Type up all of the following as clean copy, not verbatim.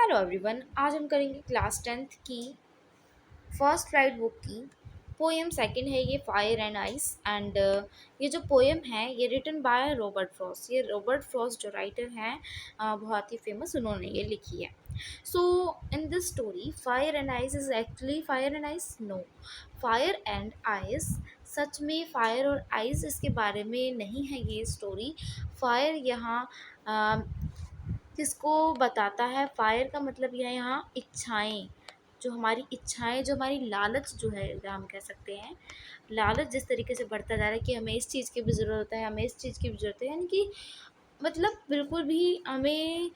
Hello everyone. आज हम करेंगे क्लास 10th की फर्स्ट राइट बुक की पोएम। सेकंड है ये फायर एंड आइस एंड ये जो पोएम है ये रिटन बाय रॉबर्ट फ्रॉस्ट। ये रॉबर्ट फ्रॉस्ट जो राइटर हैं बहुत ही फेमस, उन्होंने ये लिखी है। So in this story fire and ice is actually fire and ice, no, fire and ice सच में फायर और आइस इसके बारे में नहीं है ये स्टोरी। फायर यहाँ किसको बताता है? फायर का मतलब यह यहाँ इच्छाएं, जो हमारी इच्छाएं, जो हमारी लालच जो है, हम कह सकते हैं लालच जिस तरीके से बढ़ता जा रहा है कि हमें इस चीज़ की भी ज़रूरत है, हमें इस चीज़ की भी ज़रूरत है, यानी कि मतलब बिल्कुल भी हमें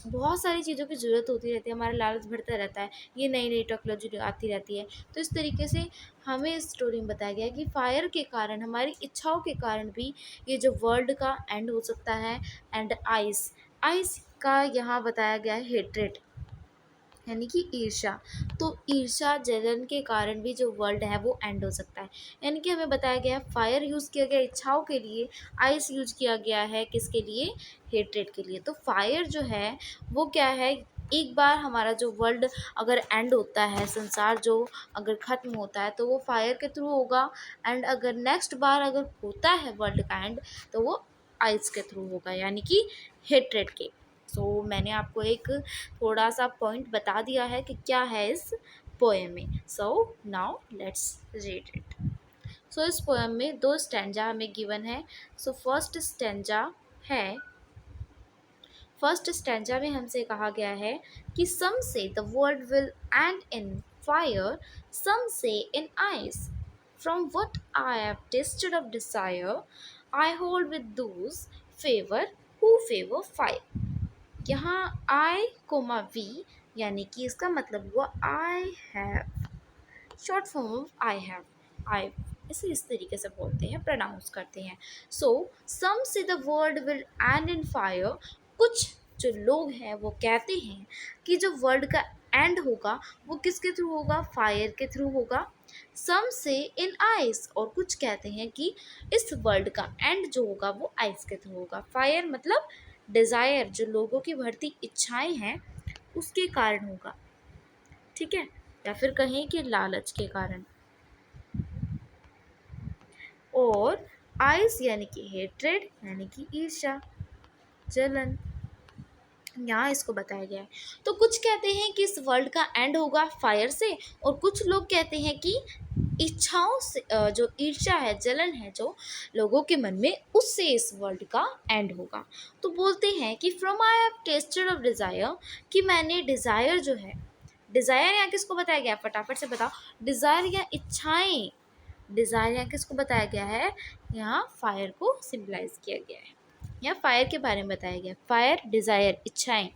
बहुत सारी चीज़ों की ज़रूरत होती रहती है, हमारा लालच बढ़ता रहता है, ये नई नई टेक्नोलॉजी आती रहती है। तो इस तरीके से हमें इस स्टोरी में बताया गया है कि फायर के कारण, हमारी इच्छाओं के कारण भी ये जो वर्ल्ड का एंड हो सकता है। एंड आइस, आइस का यहाँ बताया गया है हेट्रेड, यानी कि ईर्ष्या। तो ईर्ष्या जलन के कारण भी जो वर्ल्ड है वो एंड हो सकता है। यानी कि हमें बताया गया है फायर यूज़ किया गया इच्छाओं के लिए, आइस यूज किया गया है किसके लिए? हेट्रेड के लिए। तो फायर जो है वो क्या है, एक बार हमारा जो वर्ल्ड अगर एंड होता है, संसार जो अगर ख़त्म होता है तो वो फायर के थ्रू होगा। एंड अगर नेक्स्ट बार अगर होता है वर्ल्ड का एंड तो वो आइस के थ्रू होगा, यानी कि हेट्रेड के। मैंने आपको एक थोड़ा सा पॉइंट बता दिया है कि क्या है इस पोएम में। Now let's read it. इस पोएम में दो स्टैंजा हमें गिवन है। है फर्स्ट स्टैंजा में हमसे कहा गया है कि some say the world will end in fire, some say in ice, from what I have tasted of desire, I hold with those favour who favour fire. यहाँ आई कोमा वी, यानी कि इसका मतलब हुआ I have, short form of I have, I, इसे इस तरीके से बोलते हैं, प्रोनाउंस करते हैं। सम say the world will end in fire, कुछ जो लोग हैं वो कहते हैं कि जो वर्ल्ड का एंड होगा वो किसके थ्रू होगा? फायर के थ्रू होगा। सम से इन आइस, और कुछ कहते हैं कि इस वर्ल्ड का एंड जो होगा वो आइस के थ्रू होगा। फायर मतलब डिज़ायर, जो लोगों की बढ़ती इच्छाएं हैं उसके कारण होगा, ठीक है, या फिर कहें कि लालच के कारण। और आइस यानी कि हेट्रेड, यानी कि ईर्ष्या, जलन, यहाँ इसको बताया गया है। तो कुछ कहते हैं कि इस वर्ल्ड का एंड होगा फायर से, और कुछ लोग कहते हैं कि इच्छाओं से, जो ईर्ष्या है, जलन है जो लोगों के मन में, उससे इस वर्ल्ड का एंड होगा। तो बोलते हैं कि from I have tasted of desire, कि मैंने डिज़ायर जो है, डिज़ायर यहाँ किसको बताया गया है? फटाफट से बताओ। डिज़ायर या इच्छाएं, डिज़ायर यहाँ किसको बताया गया है? यहाँ फायर को सिम्बलाइज किया गया है, या फायर के बारे में बताया गया। फायर, डिज़ायर, इच्छाएं,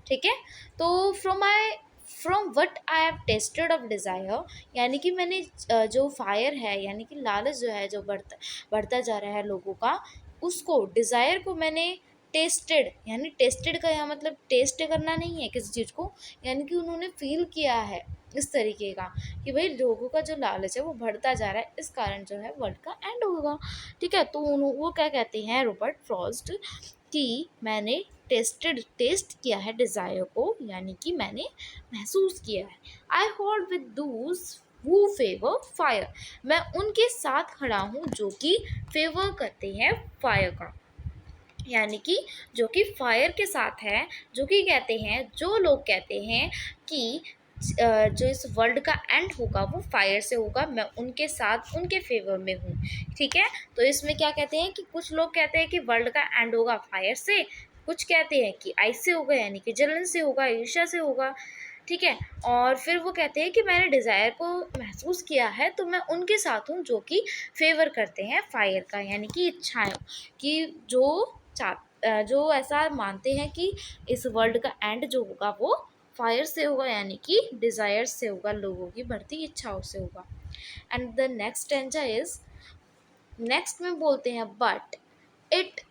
ठीक है। तो from what I have tasted of desire, यानी कि मैंने जो फायर है, यानी कि लालच जो है, जो बढ़ता जा रहा है लोगों का, उसको, डिज़ायर को मैंने टेस्टेड, यानी टेस्टेड का यहाँ मतलब टेस्ट करना नहीं है किसी चीज़ को, यानी कि उन्होंने फील किया है इस तरीके का कि भाई लोगों का जो लालच है वो बढ़ता जा रहा है, इस कारण जो है वर्ल्ड का एंड होगा, ठीक है। तो वो क्या कहते हैं रॉबर्ट फ्रॉस्ट, कि मैंने टेस्ट किया है डिज़ायर को, यानी कि मैंने महसूस किया है। आई hold with those who favour fire, मैं उनके साथ खड़ा हूँ जो कि फेवर करते हैं फायर का, यानी कि जो कि फायर के साथ है, जो कि कहते हैं, जो लोग कहते हैं कि जो इस वर्ल्ड का एंड होगा वो फायर से होगा, मैं उनके साथ, उनके फेवर में हूँ, ठीक है। तो इसमें क्या कहते हैं कि कुछ लोग कहते हैं कि वर्ल्ड का एंड होगा फायर से, कुछ कहते हैं कि आइस से होगा, यानी कि जलन से होगा, ईर्ष्या से होगा, ठीक है। और फिर वो कहते हैं कि मैंने डिज़ायर को महसूस किया है, तो मैं उनके साथ हूँ जो कि फेवर करते हैं फायर का, यानी कि इच्छाएं, कि जो ऐसा मानते हैं कि इस वर्ल्ड का एंड जो होगा वो फायर से होगा, यानी कि डिज़ायर से होगा, लोगों की बढ़ती इच्छाओं से होगा। And the next stanza is, next में बोलते हैं but it,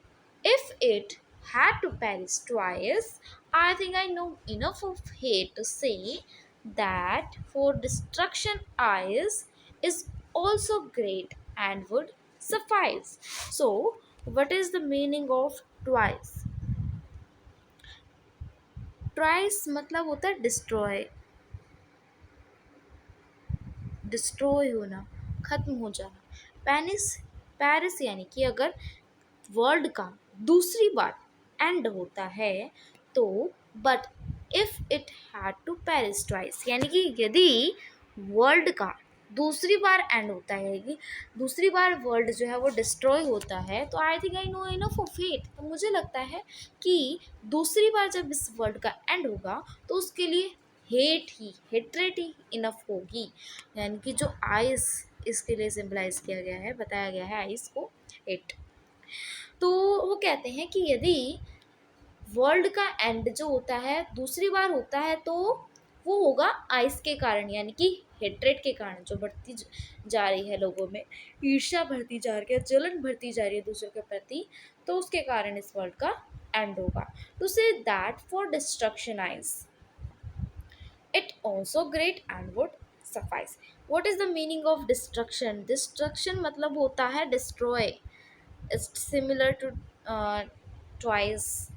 if it had to perish twice, I think I know enough of hate to say that for destruction is also great and would suffice. So what is the meaning of twice? ट्राइस मतलब होता है destroy, destroy होना, खत्म हो जाना। Penis, Paris यानी कि अगर वर्ल्ड का दूसरी बार एंड होता है तो, but if it had to perish twice, यानी कि यदि वर्ल्ड का दूसरी बार एंड होता है कि दूसरी बार वर्ल्ड जो है वो डिस्ट्रॉय होता है, तो I think I know enough of hate, तो मुझे लगता है कि दूसरी बार जब इस वर्ल्ड का एंड होगा तो उसके लिए हेट्रेट ही इनफ होगी। यानी कि जो आइस इसके लिए सिंबलाइज किया गया है, बताया गया है आइस को हेट। तो वो कहते हैं कि यदि वर्ल्ड का एंड जो होता है दूसरी बार होता है तो वो होगा आइस के कारण, यानी कि हेट्रेट के कारण, जो बढ़ती जा रही है लोगों में, ईर्ष्या बढ़ती जा रही है, जलन बढ़ती जा रही है दूसरों के प्रति, तो उसके कारण इस वर्ल्ड का एंड होगा। To say that for destruction ice is also great and would suffice. What is the meaning of destruction? Destruction मतलब होता है destroy, it's similar to twice,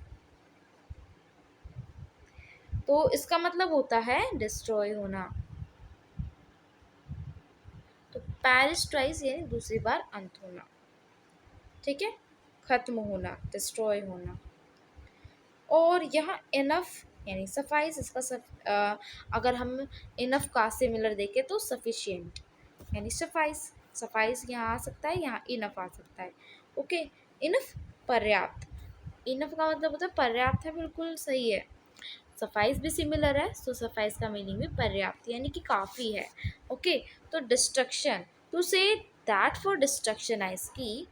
तो इसका मतलब होता है डिस्ट्रॉय होना। तो पेरिस ट्वाइस यानी दूसरी बार अंत होना, ठीक है, खत्म होना, डिस्ट्रॉय होना। और यहाँ इनफ यानी सफाइस, इसका अगर हम इनफ का सिमिलर देखें तो सफिशिएंट यानी सफाइस, सफाइस यहाँ आ सकता है, यहाँ इनफ आ सकता है। ओके, इनफ पर्याप्त, इनफ का मतलब होता है पर्याप्त है, बिल्कुल सही है। सफाइस भी सिमिलर है, सो सफाइस का मीनिंग भी पर्याप्त यानी कि काफ़ी है। ओके, तो destruction, to say that for destruction ice की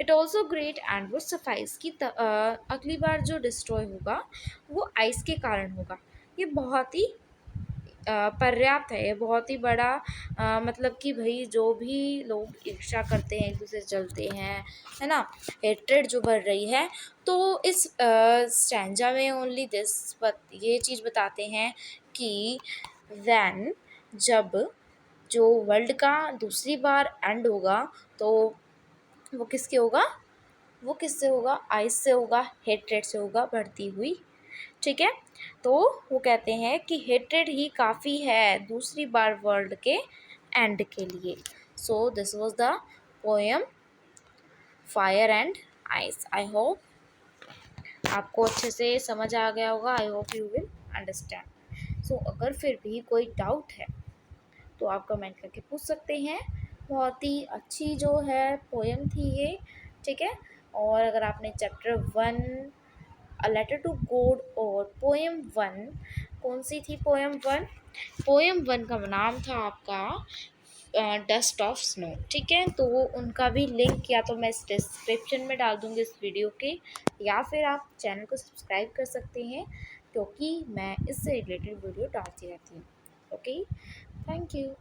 it also great and would suffice की अगली बार जो डिस्ट्रॉय होगा वो आइस के कारण होगा। ये बहुत ही पर्याप्त है, ये बहुत ही बड़ा मतलब कि भाई जो भी लोग ईर्ष्या करते हैं, एक दूसरे से जलते हैं, है ना, हेट्रेड जो बढ़ रही है, तो इस स्टैंजा में ओनली दिस ये चीज़ बताते हैं कि वैन, जब जो वर्ल्ड का दूसरी बार एंड होगा तो वो किसके होगा, वो किससे होगा, आइस से होगा, हेट्रेड से होगा बढ़ती हुई, ठीक है। तो वो कहते हैं कि हेट्रेड ही काफ़ी है दूसरी बार वर्ल्ड के एंड के लिए। So this was the poem fire and ice. I hope आपको अच्छे से समझ आ गया होगा, I hope you will understand. So अगर फिर भी कोई डाउट है तो आप कमेंट करके पूछ सकते हैं। बहुत ही अच्छी जो है पोएम थी ये, ठीक है। और अगर आपने chapter 1 a letter to God और पोएम 1, कौन सी थी पोएम 1? पोएम 1 का नाम था आपका डस्ट ऑफ स्नो, ठीक है। तो वो उनका भी लिंक या तो मैं इस डिस्क्रिप्शन में डाल दूँगी इस वीडियो के, या फिर आप चैनल को सब्सक्राइब कर सकते हैं, क्योंकि मैं इससे रिलेटेड वीडियो डालती रहती हूँ। Okay, thank you.